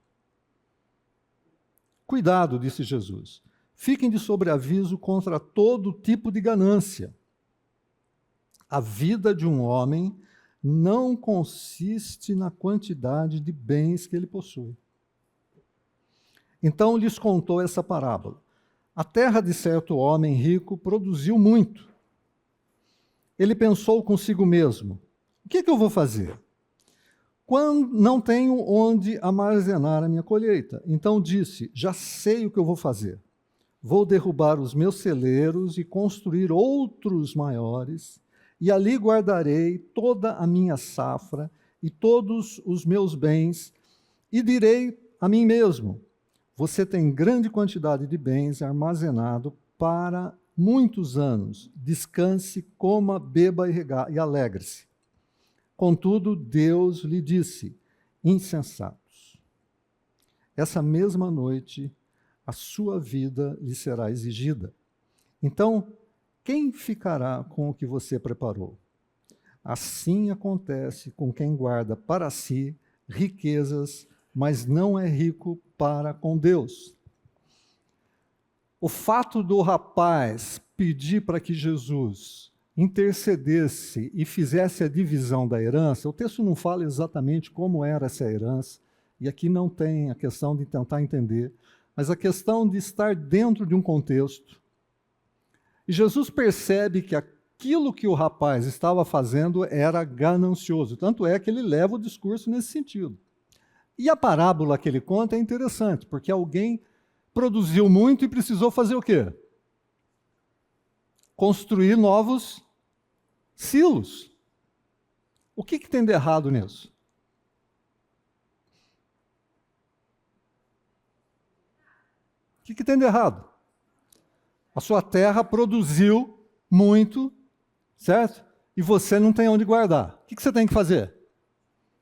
Cuidado, disse Jesus. Fiquem de sobreaviso contra todo tipo de ganância. A vida de um homem não consiste na quantidade de bens que ele possui. Então lhes contou essa parábola. A terra de certo homem rico produziu muito. Ele pensou consigo mesmo: o que eu vou fazer? quando não tenho onde armazenar a minha colheita. Então disse: já sei o que eu vou fazer. Vou derrubar os meus celeiros e construir outros maiores, e ali guardarei toda a minha safra e todos os meus bens, e direi a mim mesmo: você tem grande quantidade de bens armazenado para muitos anos. Descanse, coma, beba e alegre-se. Contudo, Deus lhe disse: insensatos, essa mesma noite a sua vida lhe será exigida. Então, quem ficará com o que você preparou? Assim acontece com quem guarda para si riquezas, mas não é rico para com Deus. O fato do rapaz pedir para que Jesus intercedesse e fizesse a divisão da herança, o texto não fala exatamente como era essa herança, e aqui não tem a questão de tentar entender, mas a questão de estar dentro de um contexto. E Jesus percebe que aquilo que o rapaz estava fazendo era ganancioso, tanto é que ele leva o discurso nesse sentido. E a parábola que ele conta é interessante, porque alguém produziu muito e precisou fazer o quê? Construir novos silos. O que tem de errado nisso? O que tem de errado? A sua terra produziu muito, certo? E você não tem onde guardar. O que você tem que fazer?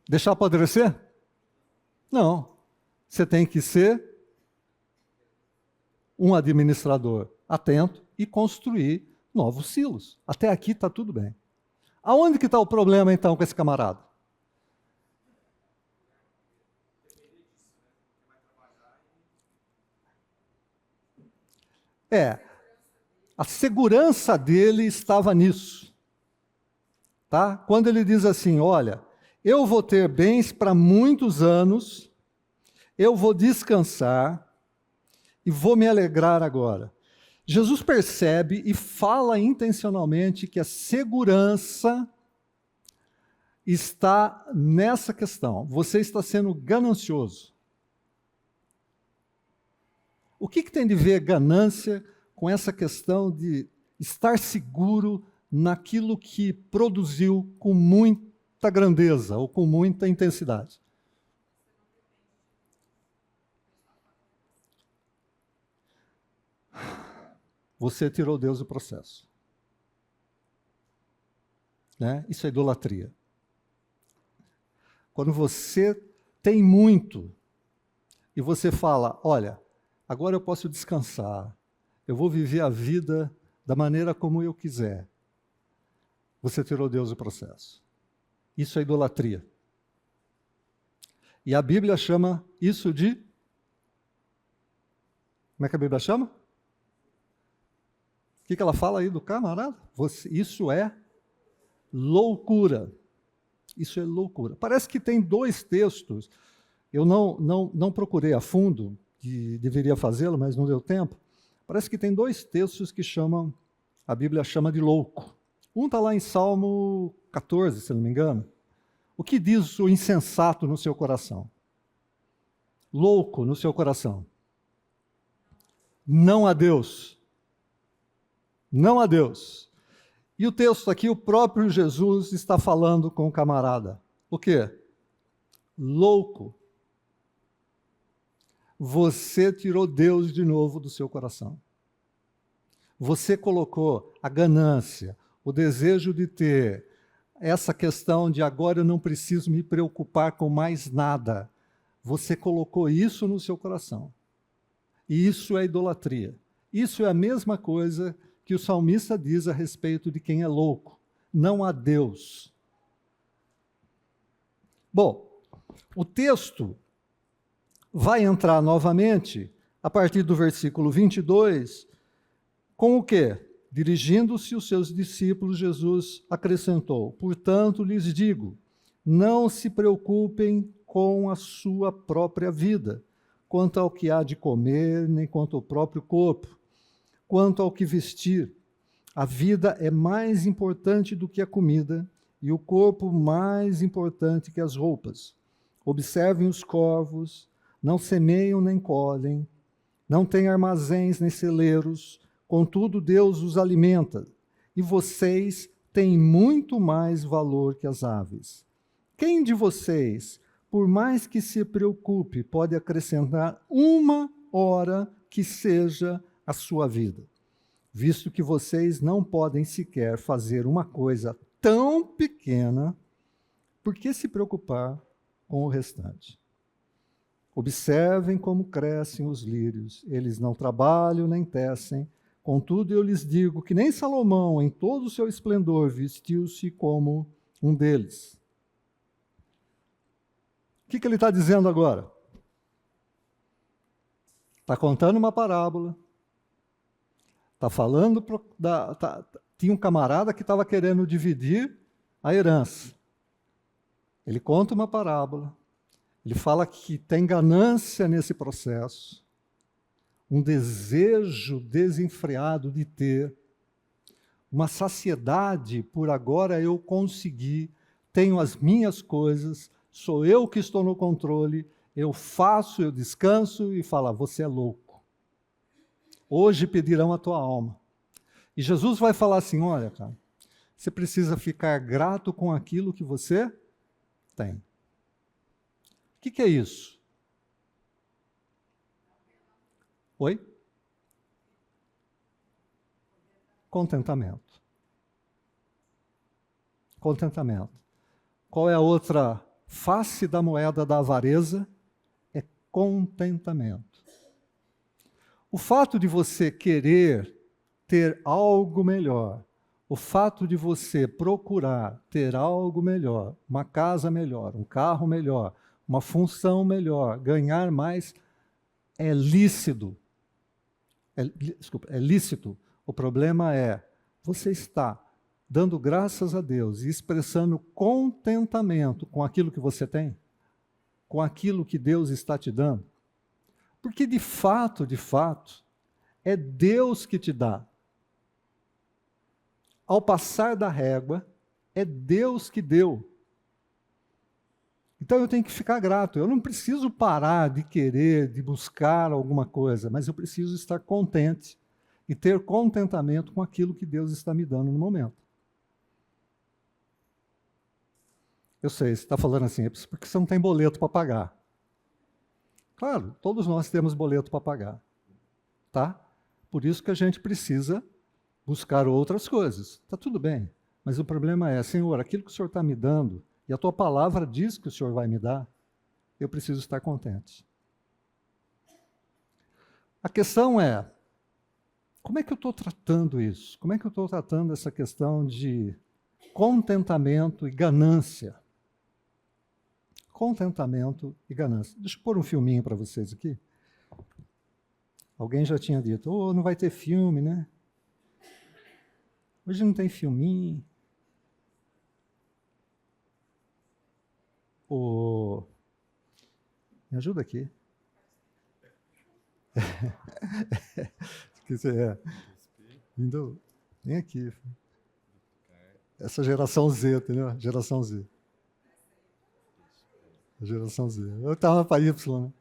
Deixar apodrecer? Não. Você tem que ser um administrador atento e construir novos silos. Até aqui está tudo bem. Aonde que está o problema, então, com esse camarada? A segurança dele estava nisso. Tá? Quando ele diz assim: olha, eu vou ter bens para muitos anos, eu vou descansar e vou me alegrar agora. Jesus percebe e fala intencionalmente que a segurança está nessa questão. Você está sendo ganancioso. O que tem de ver ganância com essa questão de estar seguro naquilo que produziu com muita grandeza ou com muita intensidade? Você tirou Deus do processo. Né? Isso é idolatria. Quando você tem muito e você fala: olha, agora eu posso descansar, eu vou viver a vida da maneira como eu quiser. Você tirou Deus do processo. Isso é idolatria. E a Bíblia chama isso de... Como é que a Bíblia chama? O que ela fala aí do camarada? Isso é loucura. Isso é loucura. Parece que tem dois textos, eu não procurei a fundo, que deveria fazê-lo, mas não deu tempo. Parece que tem dois textos que a Bíblia chama de louco. Um está lá em Salmo 14, se não me engano. O que diz o insensato no seu coração? Louco no seu coração. Não a Deus. Não a Deus. E o texto aqui, o próprio Jesus está falando com o camarada. O quê? Louco. Você tirou Deus de novo do seu coração. Você colocou a ganância, o desejo de ter, essa questão de agora eu não preciso me preocupar com mais nada. Você colocou isso no seu coração. E isso é idolatria. Isso é a mesma coisa que o salmista diz a respeito de quem é louco. Não há Deus. Bom, o texto vai entrar novamente, a partir do versículo 22, com o quê? Dirigindo-se aos seus discípulos, Jesus acrescentou: portanto, lhes digo, não se preocupem com a sua própria vida, quanto ao que há de comer, nem quanto ao próprio corpo, quanto ao que vestir. A vida é mais importante do que a comida, e o corpo mais importante que as roupas. Observem os corvos, não semeiam nem colhem, não têm armazéns nem celeiros, contudo Deus os alimenta, e vocês têm muito mais valor que as aves. Quem de vocês, por mais que se preocupe, pode acrescentar uma hora que seja a sua vida? Visto que vocês não podem sequer fazer uma coisa tão pequena, por que se preocupar com o restante? Observem como crescem os lírios, eles não trabalham nem tecem, contudo eu lhes digo que nem Salomão, em todo o seu esplendor, vestiu-se como um deles. O que ele está dizendo agora? Está contando uma parábola, está falando, tinha um camarada que estava querendo dividir a herança. Ele conta uma parábola, ele fala que tem ganância nesse processo, um desejo desenfreado de ter, uma saciedade por agora eu consegui, tenho as minhas coisas, sou eu que estou no controle, eu faço, eu descanso e fala, você é louco. Hoje pedirão a tua alma. E Jesus vai falar assim, olha, cara, você precisa ficar grato com aquilo que você tem. O que é isso? Oi? Contentamento. Contentamento. Qual é a outra face da moeda da avareza? É contentamento. O fato de você querer ter algo melhor, o fato de você procurar ter algo melhor, uma casa melhor, um carro melhor, uma função melhor, ganhar mais, é lícito. É lícito. O problema é, você está dando graças a Deus e expressando contentamento com aquilo que você tem? Com aquilo que Deus está te dando? Porque de fato, é Deus que te dá. Ao passar da régua, é Deus que deu. Então eu tenho que ficar grato. Eu não preciso parar de querer, de buscar alguma coisa, mas eu preciso estar contente e ter contentamento com aquilo que Deus está me dando no momento. Eu sei, você está falando assim, é porque você não tem boleto para pagar. Claro, todos nós temos boleto para pagar. Tá? Por isso que a gente precisa buscar outras coisas. Está tudo bem. Mas o problema é, Senhor, aquilo que o Senhor está me dando, e a tua palavra diz que o Senhor vai me dar, eu preciso estar contente. A questão é, como é que eu estou tratando isso? Como é que eu estou tratando essa questão de contentamento e ganância? Contentamento e ganância. Deixa eu pôr um filminho para vocês aqui. Alguém já tinha dito, não vai ter filme, né? Hoje não tem filminho. Me ajuda aqui. Vem aqui. Essa geração Z, entendeu? Geração Z. Geração Z. Eu estava para Y, né?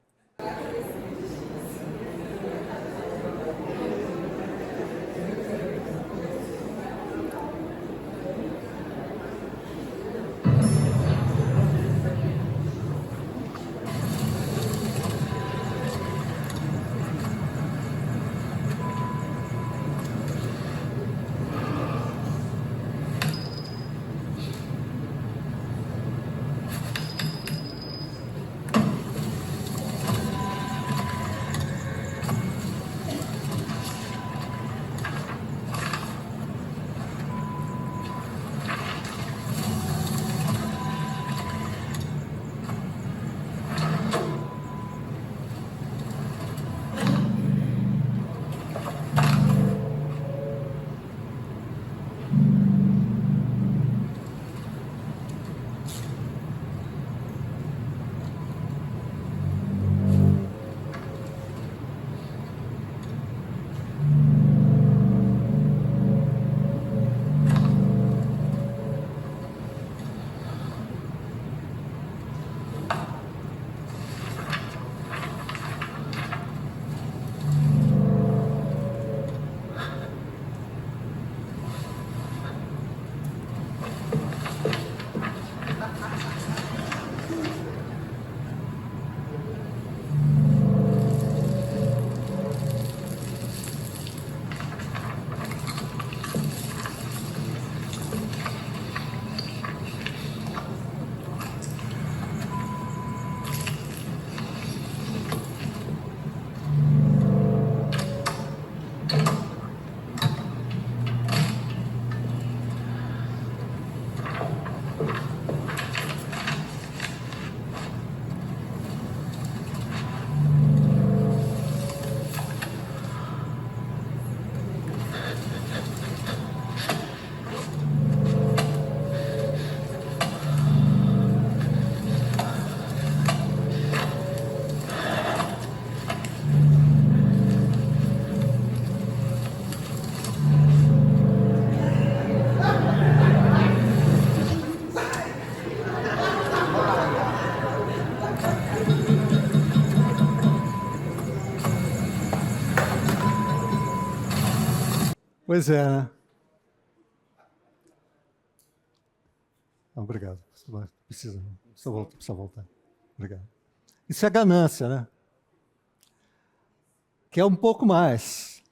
Pois é, né? Obrigado. Precisa voltar. Obrigado. Isso é ganância, né? Quer um pouco mais.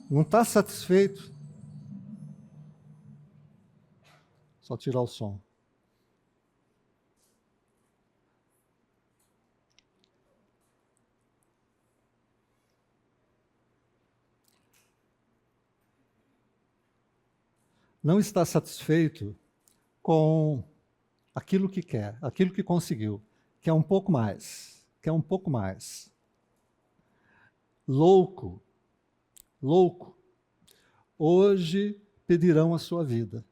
Não está satisfeito. Só tirar o som. Não está satisfeito com aquilo que quer, aquilo que conseguiu. Quer um pouco mais. Quer um pouco mais. Louco. Louco. Hoje pedirão a sua vida.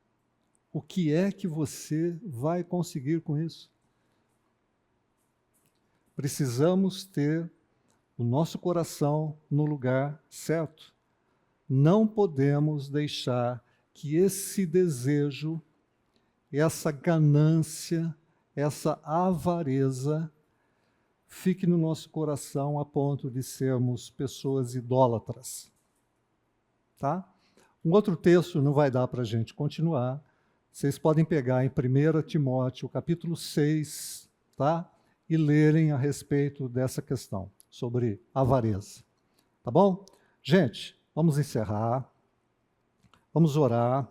O que é que você vai conseguir com isso? Precisamos ter o nosso coração no lugar certo. Não podemos deixar que esse desejo, essa ganância, essa avareza fique no nosso coração a ponto de sermos pessoas idólatras. Tá? Um outro texto não vai dar para a gente continuar. Vocês podem pegar em 1 Timóteo, capítulo 6, tá? E lerem a respeito dessa questão, sobre avareza. Tá bom? Gente, vamos encerrar. Vamos orar.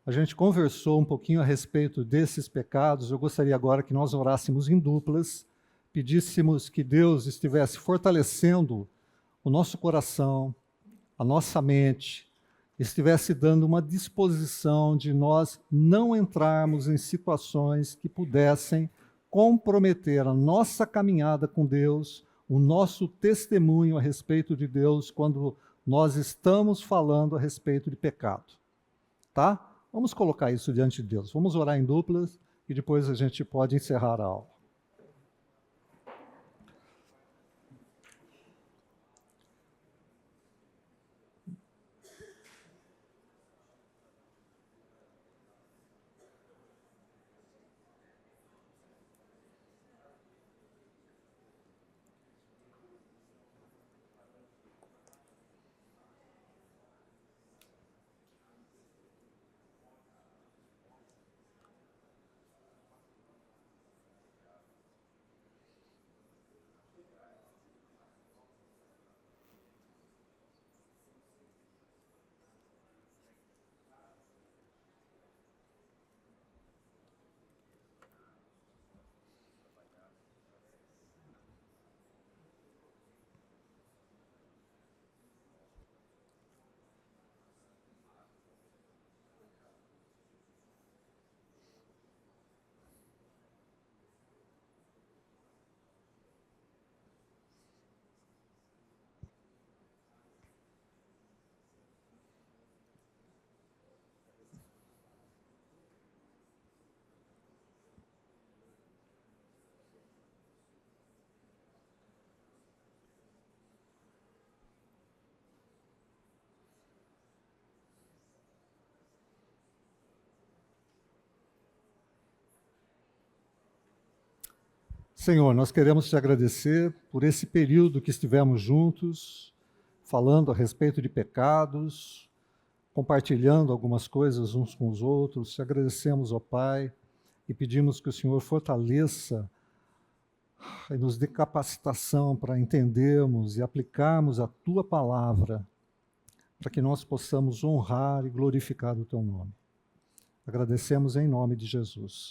A gente conversou um pouquinho a respeito desses pecados. Eu gostaria agora que nós orássemos em duplas, pedíssemos que Deus estivesse fortalecendo o nosso coração, a nossa mente, estivesse dando uma disposição de nós não entrarmos em situações que pudessem comprometer a nossa caminhada com Deus, o nosso testemunho a respeito de Deus quando nós estamos falando a respeito de pecado. Tá? Vamos colocar isso diante de Deus. Vamos orar em duplas e depois a gente pode encerrar a aula. Senhor, nós queremos te agradecer por esse período que estivemos juntos, falando a respeito de pecados, compartilhando algumas coisas uns com os outros. Te agradecemos, ó Pai, e pedimos que o Senhor fortaleça e nos dê capacitação para entendermos e aplicarmos a Tua palavra, para que nós possamos honrar e glorificar o Teu nome. Agradecemos em nome de Jesus.